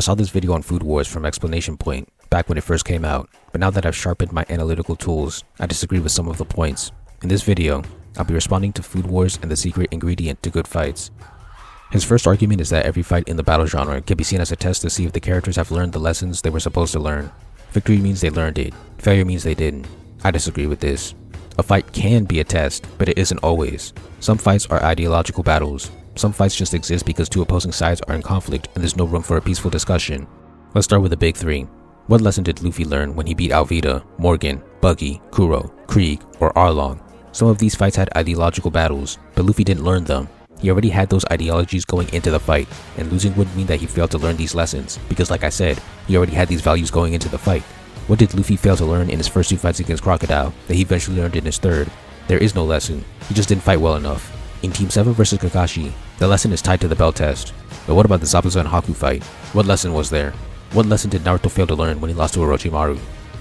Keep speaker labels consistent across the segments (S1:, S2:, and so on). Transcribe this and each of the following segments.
S1: I saw this video on Food Wars from Explanation Point back when it first came out, but now that I've sharpened my analytical tools, I disagree with some of the points. In this video, I'll be responding to Food Wars and the secret ingredient to good fights. His first argument is that every fight in the battle genre can be seen as a test to see if the characters have learned the lessons they were supposed to learn. Victory means they learned it, failure means they didn't. I disagree with this. A fight can be a test, but it isn't always. Some fights are ideological battles. Some fights just exist because two opposing sides are in conflict and there's no room for a peaceful discussion. Let's start with the big three. What lesson did Luffy learn when he beat Alvida, Morgan, Buggy, Kuro, Krieg, or Arlong? Some of these fights had ideological battles, but Luffy didn't learn them. He already had those ideologies going into the fight, and losing wouldn't mean that he failed to learn these lessons, because like I said, he already had these values going into the fight. What did Luffy fail to learn in his first two fights against Crocodile that he eventually learned in his third? There is no lesson, he just didn't fight well enough. In Team 7 vs Kakashi, the lesson is tied to the bell test. But what about the Zabuza and Haku fight? What lesson was there? What lesson did Naruto fail to learn when he lost to Orochimaru?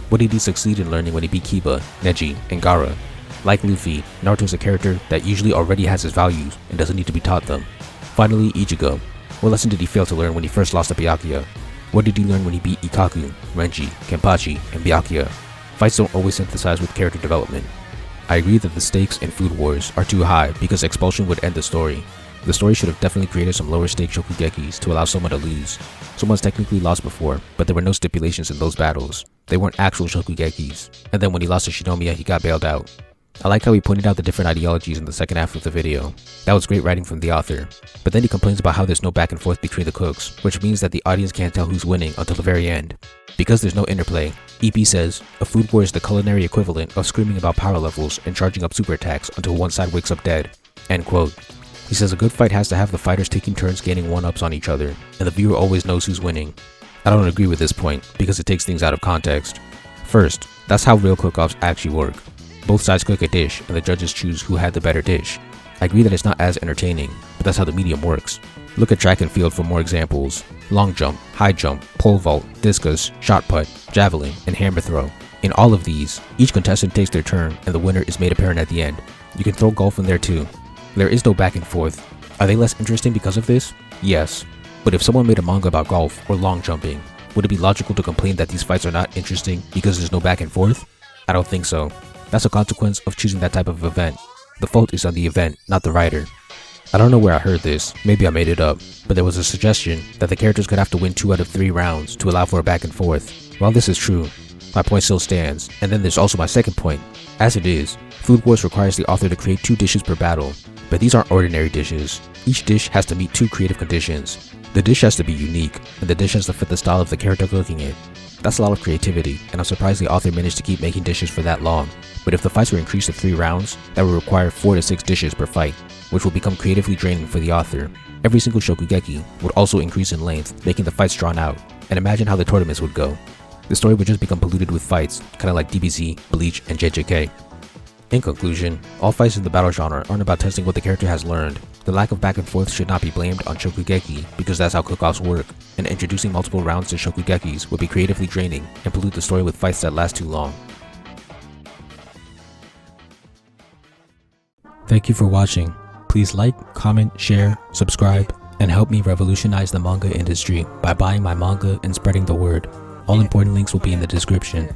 S1: What did he succeed in learning when he beat Kiba, Neji, and Gaara? Like Luffy, Naruto is a character that usually already has his values and doesn't need to be taught them. Finally, Ichigo. What lesson did he fail to learn when he first lost to Byakuya? What did he learn when he beat Ikaku, Renji, Kenpachi, and Byakuya? Fights don't always synthesize with character development. I agree that the stakes in Food Wars are too high because expulsion would end the story. The story should have definitely created some lower stake shokugekis to allow Soma to lose. Soma's technically lost before, but there were no stipulations in those battles. They weren't actual shokugekis, and then when he lost to Shinomiya, he got bailed out. I like how he pointed out the different ideologies in the second half of the video. That was great writing from the author. But then he complains about how there's no back and forth between the cooks, which means that the audience can't tell who's winning until the very end. Because there's no interplay, EP says, a food war is the culinary equivalent of screaming about power levels and charging up super attacks until one side wakes up dead. End quote. He says a good fight has to have the fighters taking turns gaining one-ups on each other, and the viewer always knows who's winning. I don't agree with this point, because it takes things out of context. First, that's how real cook-offs actually work. Both sides cook a dish, and the judges choose who had the better dish. I agree that it's not as entertaining, but that's how the medium works. Look at track and field for more examples. Long jump, high jump, pole vault, discus, shot put, javelin, and hammer throw. In all of these, each contestant takes their turn, and the winner is made apparent at the end. You can throw golf in there too. There is no back and forth. Are they less interesting because of this? Yes. But if someone made a manga about golf or long jumping, would it be logical to complain that these fights are not interesting because there's no back and forth? I don't think so. That's a consequence of choosing that type of event. The fault is on the event, not the writer. I don't know where I heard this, maybe I made it up, but there was a suggestion that the characters could have to win 2 out of 3 rounds to allow for a back and forth. While this is true, my point still stands, and then there's also my second point. As it is, Food Wars requires the author to create 2 dishes per battle, but these aren't ordinary dishes. Each dish has to meet 2 creative conditions. The dish has to be unique, and the dish has to fit the style of the character cooking it. That's a lot of creativity, and I'm surprised the author managed to keep making dishes for that long. But if the fights were increased to 3 rounds, that would require 4 to 6 dishes per fight, which will become creatively draining for the author. Every single shokugeki would also increase in length, making the fights drawn out, and imagine how the tournaments would go. The story would just become polluted with fights, kinda like DBZ, Bleach, and JJK. In conclusion, all fights in the battle genre aren't about testing what the character has learned. The lack of back and forth should not be blamed on shokugeki, because that's how cook-offs work, and introducing multiple rounds to shokugekis would be creatively draining and pollute the story with fights that last too long. Thank you for watching. Please like, comment, share, subscribe, and help me revolutionize the manga industry by buying my manga and spreading the word. All important links will be in the description.